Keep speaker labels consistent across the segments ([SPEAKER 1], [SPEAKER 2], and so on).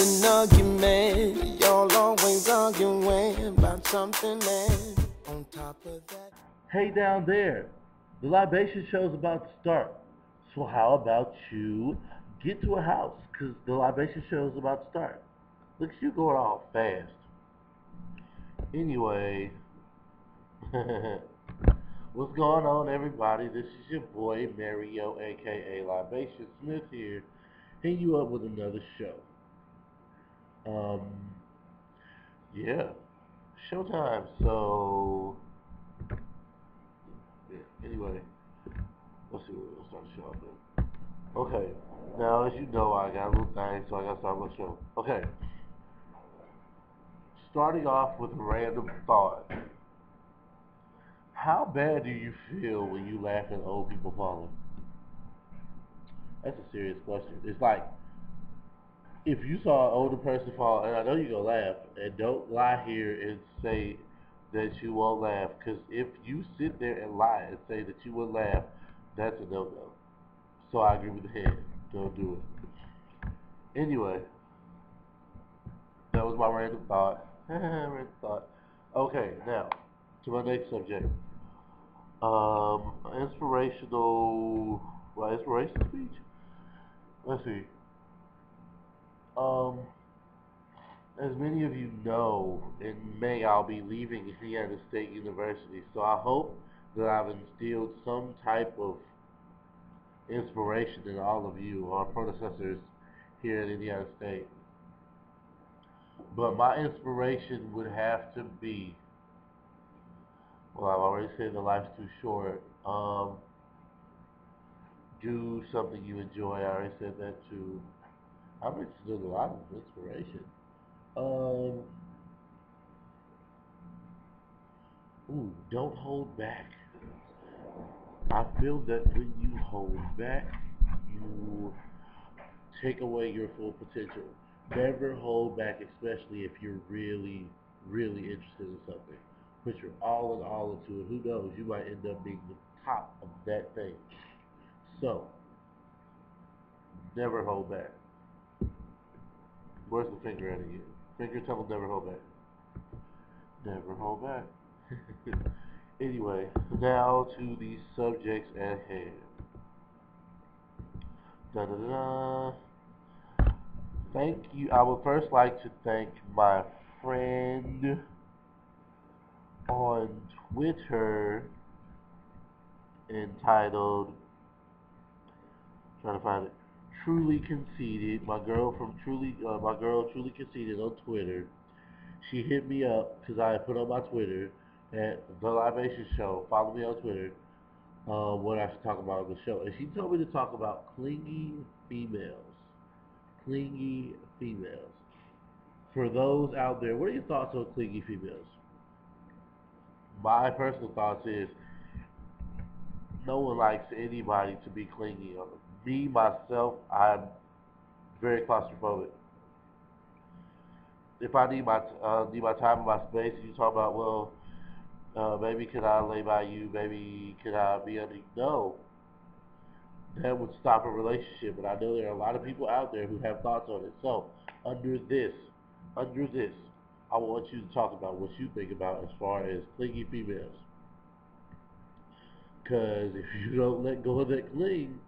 [SPEAKER 1] an argument. Y'all always arguing about something, and on top of that.
[SPEAKER 2] Hey down there, the Libation Show is about to start. So how about you get to a house? Because the Libation Show is about to start. Look at you going all fast. Anyway, what's going on, everybody? This is your boy, Mario, a.k.a. Libation Smith here, hitting you up with another show. Yeah, showtime. So, yeah, anyway, let's see what we'll start the show off with. Okay, now as you know, I got a little thing, so I gotta start my show. Okay, starting off with a random thought. How bad do you feel when you laugh at old people falling? That's a serious question. It's like, if you saw an older person fall, and I know you're gonna laugh, and don't lie here and say that you won't laugh, because if you sit there and lie and say that you would laugh, that's a no-no. So I agree with the head. Don't do it. Anyway, that was my random thought. Random thought. Okay, now to my next subject. Inspiration speech. Let's see. Um, as many of you know, in May I'll be leaving Indiana State University. So I hope that I've instilled some type of inspiration in all of you, our predecessors here at Indiana State. But my inspiration would have to be, well, I've already said that life's too short. Do something you enjoy. I already said that too. I've instilled a lot of inspiration. Um, don't hold back. I feel that when you hold back, you take away your full potential. Never hold back, especially if you're really, really interested in something. Put your all into it. Who knows? You might end up being the top of that thing. So, never hold back. Where's the finger at again? Finger tell them never hold back. Never hold back. Anyway, now to the subjects at hand. Da da da. Thank you. I would first like to thank my friend on Twitter entitled, trying to find it, Truly Conceited. My girl Truly Conceited on Twitter. She hit me up because I put on my Twitter at The Libation Show. Follow me on Twitter. What I should talk about on the show. And she told me to talk about clingy females. Clingy females. For those out there, what are your thoughts on clingy females? My personal thoughts is no one likes anybody to be clingy on them. Me, myself, I'm very claustrophobic. If I need my time and my space, you talk about, well, maybe could I lay by you? Maybe could I be under you? No, that would stop a relationship. And I know there are a lot of people out there who have thoughts on it. So under this, I want you to talk about what you think about as far as clingy females. Because if you don't let go of that cling,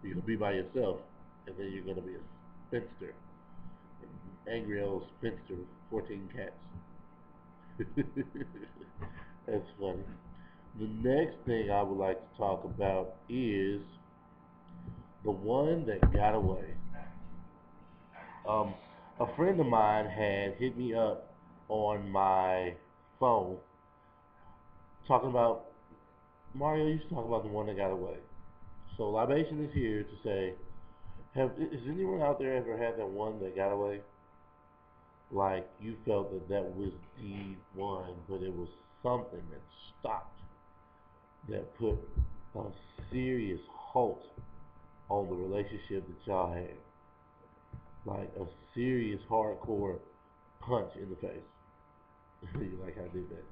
[SPEAKER 2] you're gonna be by yourself, and then you're gonna be a spinster, an angry old spinster with 14 cats. That's funny. The next thing I would like to talk about is the one that got away. A friend of mine had hit me up on my phone talking about, Mario, you should talk about the one that got away. So Libation is here to say, has anyone out there ever had that one that got away? Like you felt that was the one, but it was something that stopped, that put a serious halt on the relationship that y'all had. Like a serious hardcore punch in the face. You like how I did that.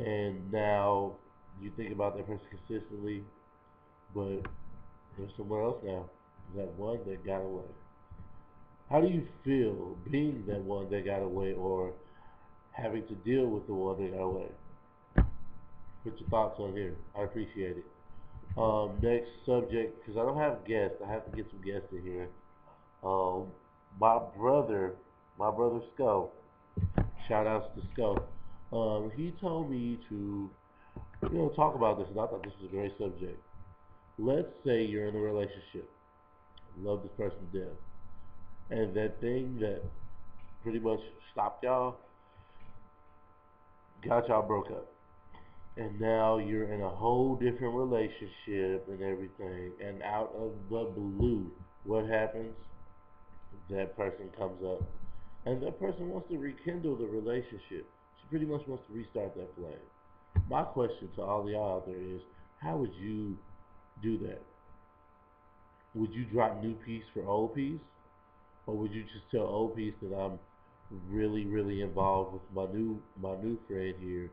[SPEAKER 2] And now you think about that person consistently, but there's somewhere else now. That one that got away. How do you feel being that one that got away or having to deal with the one that got away? Put your thoughts on here. I appreciate it. Next subject, because I don't have guests. I have to get some guests in here. Um, my brother, my brother Sco, shout outs to Sco. He told me to, talk about this, and I thought this was a great subject. Let's say you're in a relationship, love this person to death, and that thing that pretty much stopped y'all, got y'all broke up. And now you're in a whole different relationship and everything, and out of the blue, what happens? That person comes up, and that person wants to rekindle the relationship. She pretty much wants to restart that flame. My question to all y'all out there is, how would you do that? Would you drop new piece for old piece, or would you just tell old piece that I'm really, really involved with my new friend here,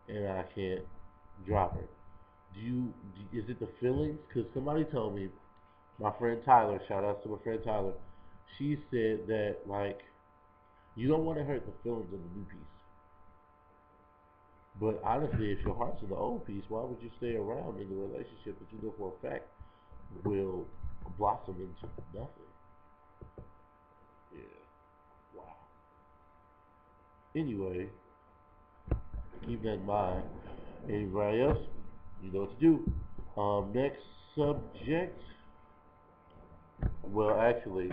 [SPEAKER 2] and I can't drop her? Is it the feelings? Because somebody told me, my friend Tyler, shout out to my friend Tyler, she said that like you don't want to hurt the feelings of the new piece. But honestly, if your heart's in the old piece, why would you stay around in the relationship that you know for a fact will blossom into nothing? Yeah. Wow. Anyway, keep that in mind. Anybody else? You know what to do. Next subject. Well, actually,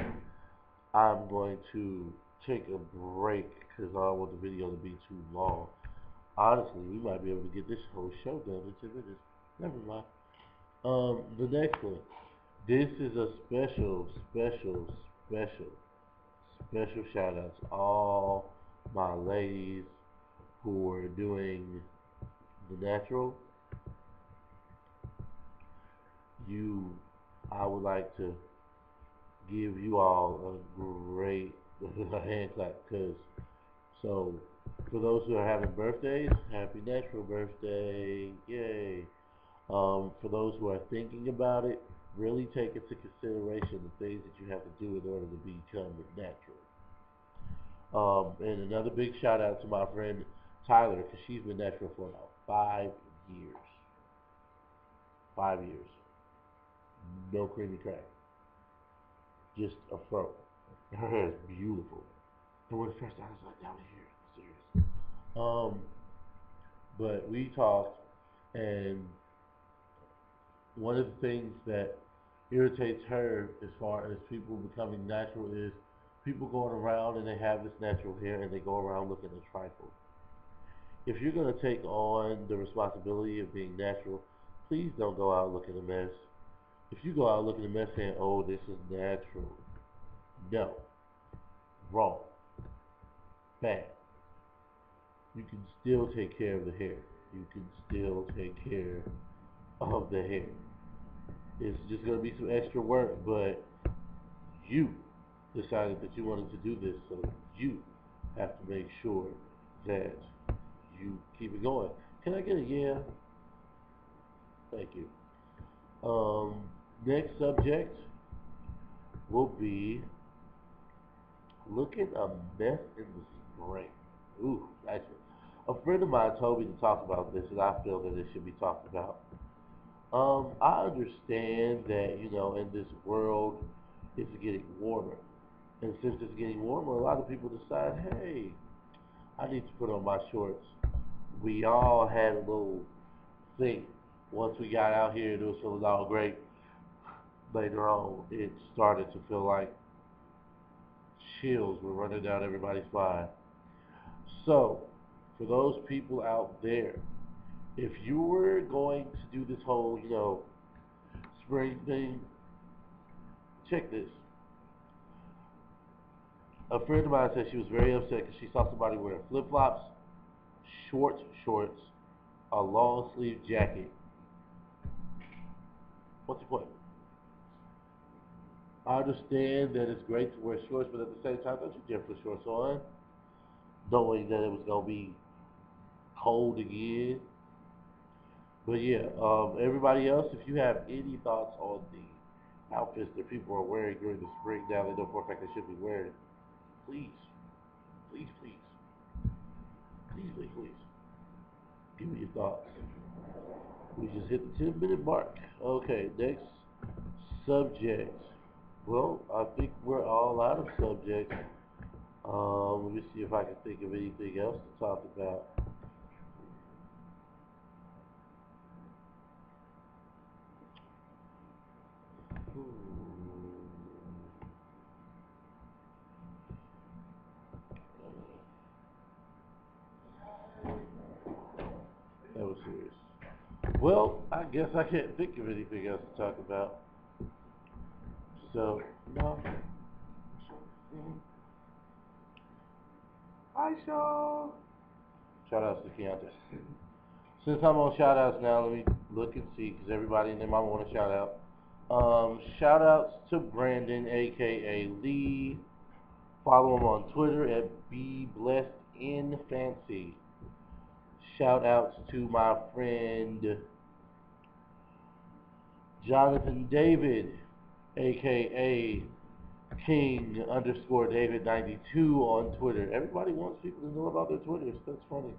[SPEAKER 2] I'm going to take a break because I don't want the video to be too long. Honestly, we might be able to get this whole show done in 10 minutes. Never mind. The next one. This is a special shout out to all my ladies who are doing the natural. You, I would like to give you all a great hand clap because so for those who are having birthdays, happy natural birthday, yay. For those who are thinking about it, really take into consideration the things that you have to do in order to become natural. And another big shout out to my friend Tyler because she's been natural for about 5 years. 5 years, no creamy crack, just a fro. Her hair is beautiful. And when first I was like, down here, serious. But we talked, and one of the things that irritates her as far as people becoming natural is people going around and they have this natural hair and they go around looking a trifle. If you're going to take on the responsibility of being natural, please don't go out looking a mess. If you go out looking a mess saying, oh, this is natural, no, wrong, bad. You can still take care of the hair. You can still take care of the hair. It's just going to be some extra work, but you decided that you wanted to do this, so you have to make sure that you keep it going. Can I get a yeah? Thank you. Next subject will be looking a mess in the spring. Ooh, actually, a friend of mine told me to talk about this, and I feel that it should be talked about. I understand that in this world, it's getting warmer, and since it's getting warmer, a lot of people decide, hey, I need to put on my shorts. We all had a little thing. Once we got out here, it was feeling all great. Later on, it started to feel like chills were running down everybody's spine. So, for those people out there, if you were going to do this whole, spring thing, check this. A friend of mine said she was very upset because she saw somebody wearing flip-flops, shorts, a long sleeve jacket. What's the point? I understand that it's great to wear shorts, but at the same time, don't you dare put shorts on, knowing that it was gonna be cold again. But yeah, everybody else, if you have any thoughts on the outfits that people are wearing during the spring now they know for a fact they should be wearing. Please, please, please, please, please, please, give me your thoughts. We just hit the 10-minute mark. Okay, next subject. Well, I think we're all out of subjects. Let me see if I can think of anything else to talk about. That was serious. Well, I guess I can't think of anything else to talk about. So, no. Hi, Shaw. Shout outs to Keontae. Since I'm on shout outs now, let me look and see, because everybody and their mama want a shout out. Shout outs to Brandon, aka Lee. Follow him on Twitter at BeBlessedInFancy. Shout outs to my friend Jonathan David, aka King_David92 on Twitter. Everybody wants people to know about their Twitters. That's funny.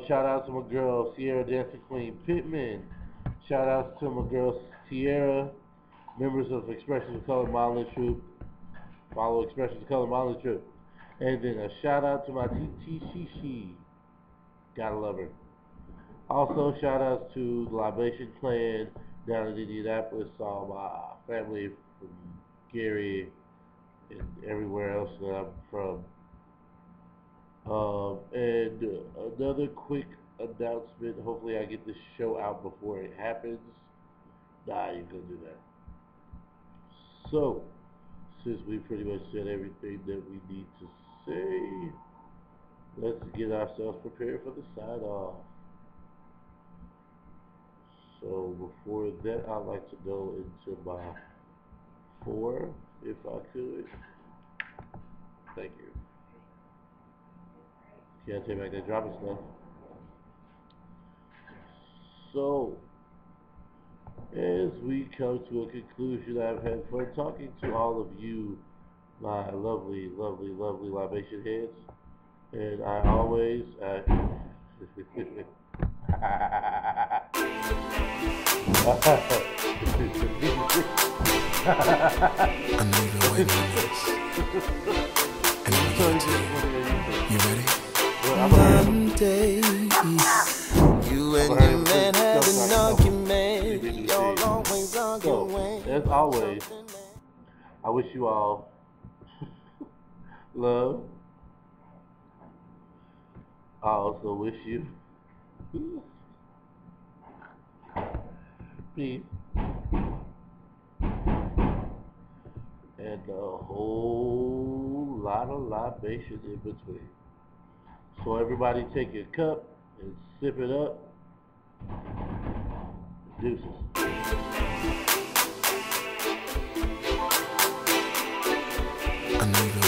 [SPEAKER 2] Shout out to my girl Sierra Dancing Queen Pittman. Shout outs to my girl Tierra, members of Expressions of Color Modeling Troupe. Follow Expressions of Color Modeling Troupe. And then a shout out to my TTCC. Gotta love her. Also, shout outs to the Libation Clan down in Indianapolis. All my family from Gary and everywhere else that I'm from. And another quick announcement. Hopefully I get this show out before it happens. Nah, you gonna do that. So, since we pretty much said everything that we need to say, let's get ourselves prepared for the sign off. So before that, I'd like to go into my 4, if I could. Thank you. Can't take back that dropping stuff. So, as we come to a conclusion, I've had fun talking to all of you, my lovely, lovely, lovely libation heads. And I always, I know
[SPEAKER 1] you've been waiting on this. And I'm going to. You ready? Monday, you and your man had an argument. Y'all always arguing.
[SPEAKER 2] So, as always, I wish you all love. I also wish you peace and a whole lot of libation in between. So everybody take your cup and sip it up. Deuces.
[SPEAKER 1] I know you've been